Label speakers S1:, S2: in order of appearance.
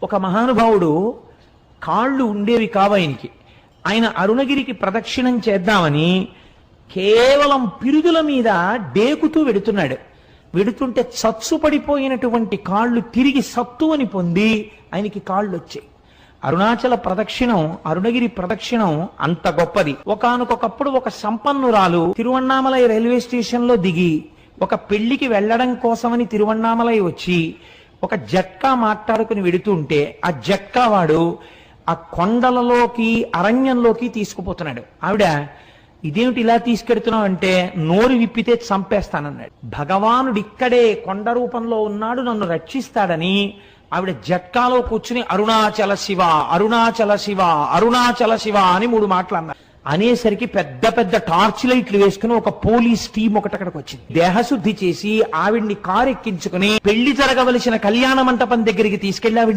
S1: ఒక మహానుభావుడు కాళ్ళు ఉండేవి కావు ఆయనకి. ఆయన అరుణగిరికి ప్రదక్షిణం చేద్దామని కేవలం పిరుదుల మీద డేకుతూ వెడుతున్నాడు. వెడుతుంటే చచ్చు పడిపోయినటువంటి కాళ్ళు తిరిగి సత్తువని పొంది ఆయనకి కాళ్ళు వచ్చాయి. అరుణాచల ప్రదక్షిణం, అరుణగిరి ప్రదక్షిణం అంత గొప్పది. ఒకానొకప్పుడు ఒక సంపన్నురాలు తిరువణ్ణామలై రైల్వే స్టేషన్ లో దిగి ఒక పెళ్లికి వెళ్లడం కోసమని తిరువణ్ణామలై వచ్చి ఒక జట్కా మాట్లాడుకుని వెడుతుంటే ఆ జట్కా వాడు ఆ కొండలలోకి అరణ్యంలోకి తీసుకుపోతున్నాడు. ఆవిడ, ఇదేమిటి ఇలా తీసుకెడుతున్నావు అంటే, నోరు విప్పితే చంపేస్తానన్నాడు. భగవానుడు ఇక్కడే కొండ రూపంలో ఉన్నాడు, నన్ను రక్షిస్తాడని ఆవిడ జట్కాలో కూర్చుని అరుణాచల శివ, అరుణాచల శివ, అరుణాచల శివ అని 3 మాటలు అన్నారు. అనేసరికి పెద్ద పెద్ద టార్చ్ లైట్లు వేసుకుని ఒక పోలీస్ టీం ఒకటి అక్కడికి వచ్చింది. దేహశుద్ధి చేసి ఆవిడ్ని కారు ఎక్కించుకుని పెళ్లి జరగవలసిన కళ్యాణ మంటపం దగ్గరికి తీసుకెళ్లి ఆవిడ్ని